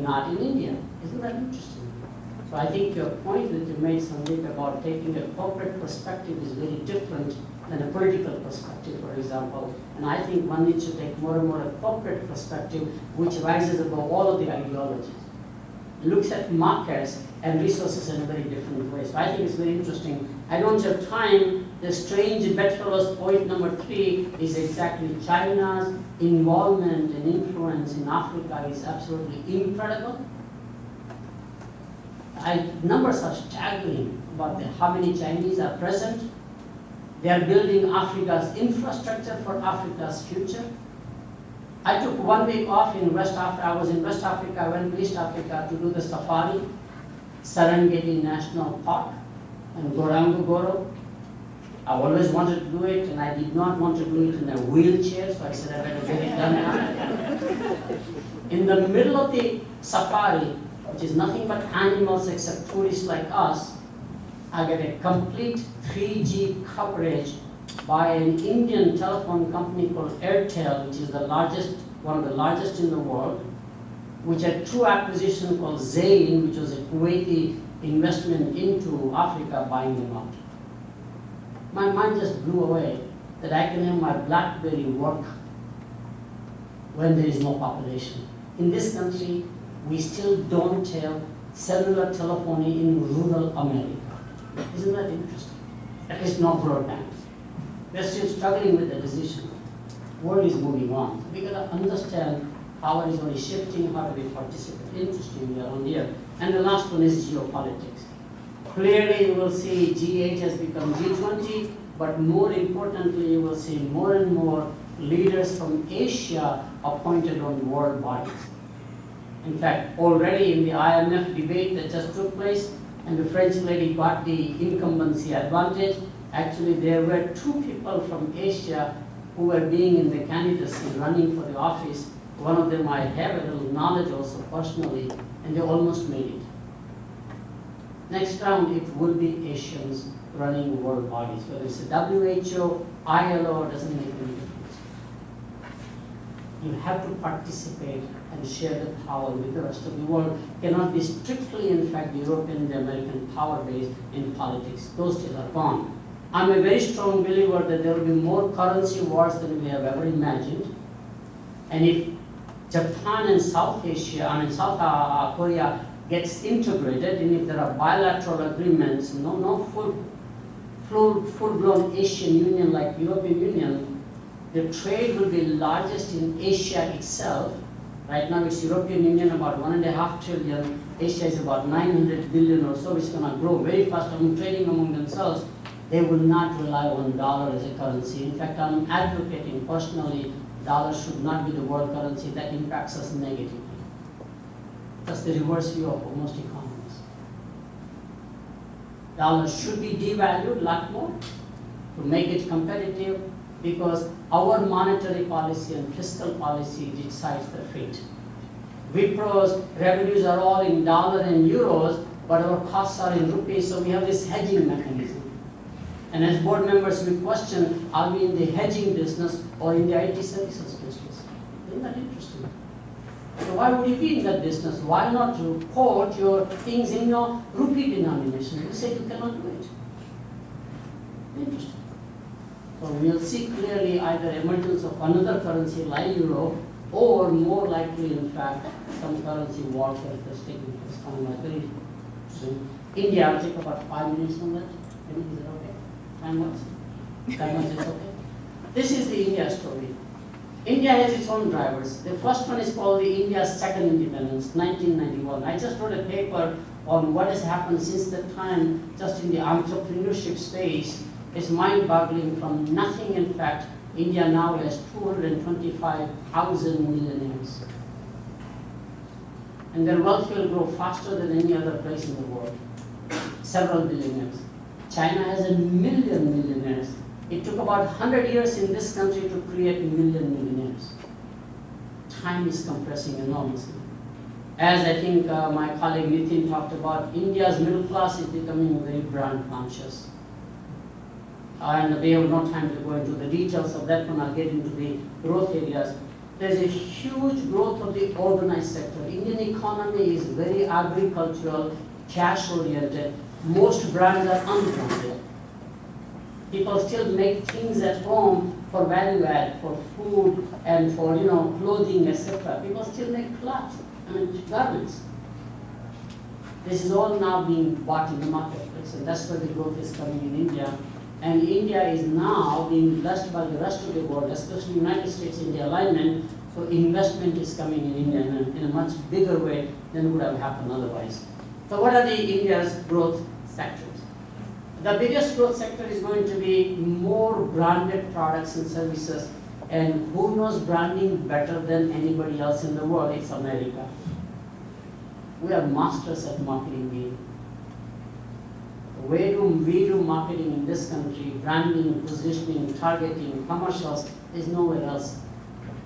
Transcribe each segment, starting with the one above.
not in India. Isn't that interesting? So I think your point that you made, Sandeep, about taking a corporate perspective is very different than a political perspective, for example. And I think one needs to take more and more a corporate perspective which rises above all of the ideologies. Looks at markets and resources in a very different way. So I think it's very interesting. I don't have time. The strange bedfellows point number 3 is exactly China's involvement and influence in Africa is absolutely incredible. Numbers are staggering about how many Chinese are present. They are building Africa's infrastructure for Africa's future. I took 1 week off in West Africa. I was in West Africa. I went to East Africa to do the safari, Serengeti National Park, and Ngorongoro. I always wanted to do it, and I did not want to do it in a wheelchair, so I said I better get it done now. In the middle of the safari, which is nothing but animals except tourists like us, I get a complete 3G coverage by an Indian telephone company called Airtel, which is the largest, one of the largest in the world, which had 2 acquisitions called Zain, which was a Kuwaiti investment into Africa, buying them out. My mind just blew away that I can have my BlackBerry work when there is no population. In this country, we still don't have cellular telephony in rural America. Isn't that interesting? At least not broadband. We're still struggling with the decision. The world is moving on. We gotta understand how it is only shifting, how do we participate. Interesting year on year. And the last one is geopolitics. Clearly you will see G8 has become G20, but more importantly you will see more and more leaders from Asia appointed on world bodies. In fact, already in the IMF debate that just took place, and the French lady got the incumbency advantage, actually there were 2 people from Asia who were being in the candidacy running for the office. One of them I have a little knowledge also personally, and they almost made it. Next round it will be Asians running world bodies, whether it's the WHO, ILO, doesn't make any difference. You have to participate and share the power with the rest of the world. Cannot be strictly, in fact, the European, the American power base in politics. Those days are gone. I'm a very strong believer that there will be more currency wars than we have ever imagined. And if Japan and South Korea gets integrated, and if there are bilateral agreements, no full-blown Asian Union like European Union, the trade will be largest in Asia itself. Right now it's European Union about 1.5 trillion, Asia is about 900 billion or so, it's going to grow very fast trading among themselves. They will not rely on dollar as a currency. In fact, I'm advocating personally, dollar should not be the world currency. That impacts us negatively. That's the reverse view of most economies. Dollar should be devalued a lot more to make it competitive, because our monetary policy and fiscal policy decides the fate. Wipro's revenues are all in dollar and euros, but our costs are in rupees, so we have this hedging mechanism. And as board members, we question, are we in the hedging business or in the IT services business? Isn't that interesting? So why would you be in that business? Why not report your things in your rupee denomination? You say you cannot do it. Interesting. So we'll see clearly either emergence of another currency like euro, or more likely, in fact, some currency warfare that's taking place. Very interesting. India, I'll take about 5 minutes on that. Maybe is it okay? 9 months? 10 months is okay. This is the India story. India has its own drivers. The first one is called the India's second independence, 1991. I just wrote a paper on what has happened since that time, just in the entrepreneurship space. It's mind-boggling. From nothing, in fact, India now has 225,000 millionaires. And their wealth will grow faster than any other place in the world. Several billionaires. China has 1 million millionaires. It took about 100 years in this country to create 1 million millionaires. Time is compressing enormously. As I think my colleague Nitin talked about, India's middle class is becoming very brand conscious. And we have no time to go into the details of that one. I'll get into the growth areas. There's a huge growth of the organized sector. Indian economy is very agricultural, cash-oriented. Most brands are unbranded. People still make things at home for value add, for food and for clothing, etc. People still make cloth, garments. This is all now being bought in the marketplace, and that's where the growth is coming in India. And India is now being blessed by the rest of the world, especially United States in the alignment. So investment is coming in India in a much bigger way than would have happened otherwise. So what are the India's growth sectors? The biggest growth sector is going to be more branded products and services. And who knows branding better than anybody else in the world? It's America. We are masters at marketing. The way we do marketing in this country, branding, positioning, targeting, commercials, is nowhere else.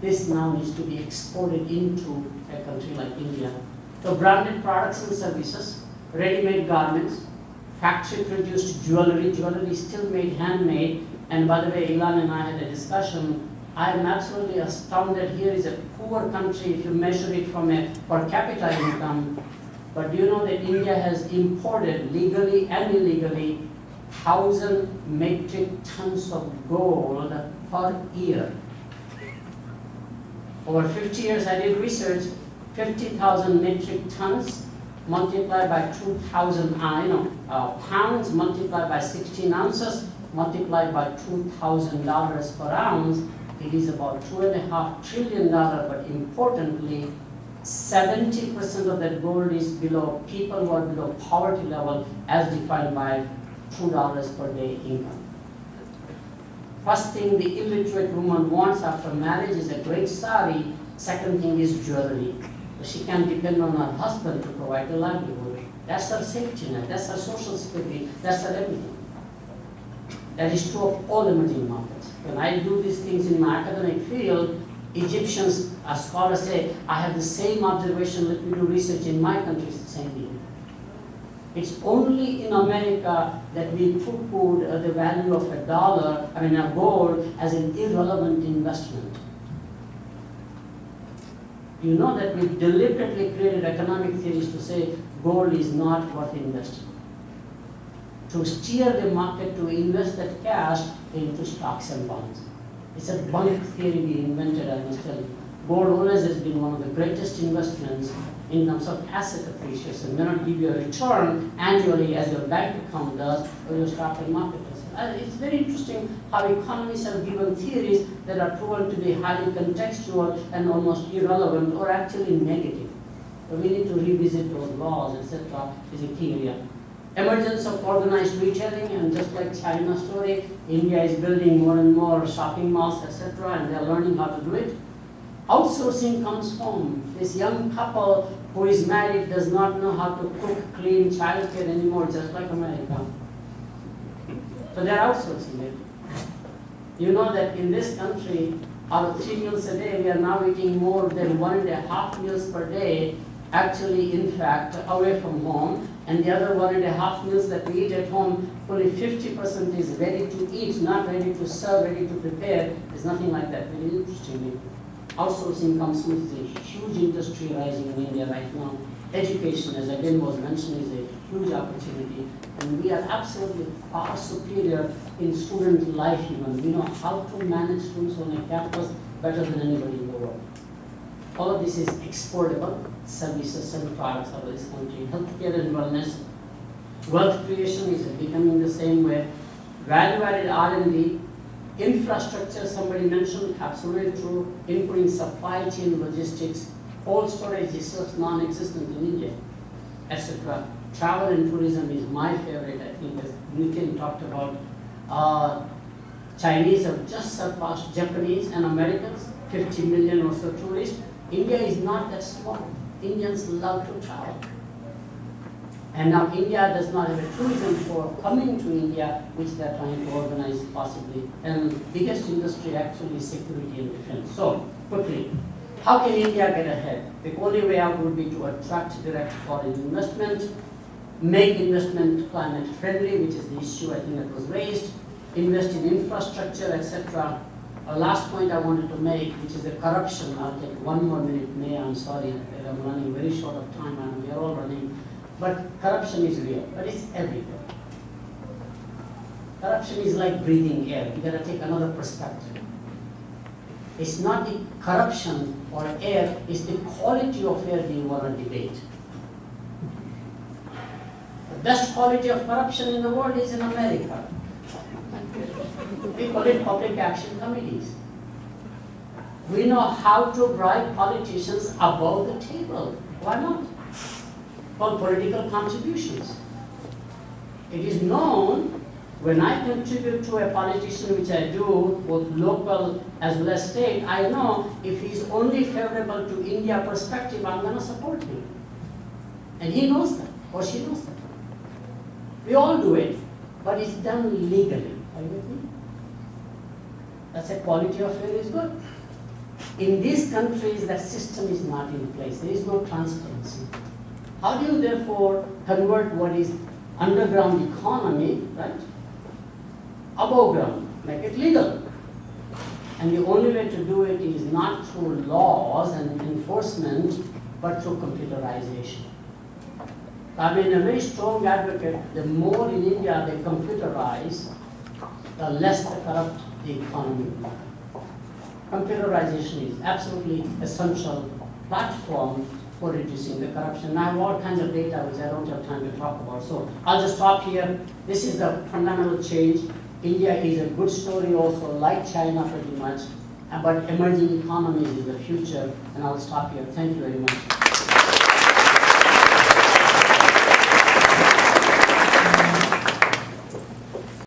This now needs to be exported into a country like India. So branded products and services, ready-made garments, factory-produced jewelry. Jewelry is still made handmade. And by the way, Ilan and I had a discussion. I am absolutely astounded. Here is a poor country if you measure it from a per capita income. But do you know that India has imported legally and illegally 1,000 metric tons of gold per year? Over 50 years I did research, 50,000 metric tons multiplied by 2,000 pounds, multiplied by 16 ounces, multiplied by $2,000 per ounce, it is about $2.5 trillion, but importantly, 70% of that gold is below people who are below poverty level as defined by $2 per day income. First thing the illiterate woman wants after marriage is a great sari. Second thing is jewelry. She can depend on her husband to provide a livelihood. That's her safety net, that's her social security, that's her everything. That is true of all emerging markets. When I do these things in my academic field, Egyptians, as scholars say, I have the same observation, let me do research in my country, it's the same thing. It's only in America that we poo-pooed the value of a gold as an irrelevant investment. You know that we deliberately created economic theories to say gold is not worth investing. To steer the market to invest that cash into stocks and bonds. It's a bunk theory we invented, I must tell you. Gold always has been one of the greatest investments in terms of asset appreciation. May not give you a return annually as your bank account does or your stock and market does. It's very interesting how economists have given theories that are proven to be highly contextual and almost irrelevant or actually negative. So we need to revisit those laws, etc. is a key area. Emergence of organized retailing, and just like China's story, India is building more and more shopping malls, etc., and they're learning how to do it. Outsourcing comes home. This young couple who is married does not know how to cook, clean, childcare anymore, just like America. So they're outsourcing it. You know that in this country, out of 3 meals a day, we are now eating more than 1.5 meals per day, actually, in fact, away from home. And the other 1.5 meals that we eat at home, fully 50% is ready to eat, not ready to serve, ready to prepare. There's nothing like that. Very interestingly. Outsourcing comes with a huge industry rising in India right now. Education, as again was mentioned, is a huge opportunity. And we are absolutely far superior in student life even. We know how to manage students on a campus better than anybody in the world. All of this is exportable services and products of this country. Healthcare and wellness. Wealth creation is becoming the same way. Value-added R&D. Infrastructure, somebody mentioned, absolutely true. Including supply chain logistics. Cold storage is just non-existent in India, etc. Travel and tourism is my favorite, I think, as Nitin talked about. Chinese have just surpassed Japanese and Americans, 50 million or so tourists. India is not that small. Indians love to travel. And now India does not have a tourism for coming to India, which they're trying to organize possibly. And the biggest industry actually is security and defense. So, quickly, how can India get ahead? The only way out would be to attract direct foreign investment, make investment climate friendly, which is the issue I think that was raised, invest in infrastructure, etc. A last point I wanted to make, which is the corruption. I'll take 1 more minute, May. I'm sorry, I'm running very short of time, and we are all running. But corruption is real, but it's everywhere. Corruption is like breathing air. You gotta take another perspective. It's not the corruption or air, it's the quality of air we want to debate. The best quality of corruption in the world is in America. We call it public action committees. We know how to bribe politicians above the table. Why not? For political contributions. It is known when I contribute to a politician, which I do, both local as well as state, I know if he's only favorable to India perspective, I'm going to support him. And he knows that, or she knows that. We all do it, but it's done legally. Are you with me? That's a quality of air is good. In these countries, that system is not in place. There is no transparency. How do you therefore convert what is underground economy, right, above ground, make it legal? And the only way to do it is not through laws and enforcement, but through computerization. I'm a very strong advocate. The more in India they computerize, the less the corrupt the economy will be. Computerization is absolutely essential platform for reducing the corruption. I have all kinds of data which I don't have time to talk about. So I'll just stop here. This is the fundamental change. India is a good story also, like China pretty much, but emerging economies is the future, and I'll stop here. Thank you very much.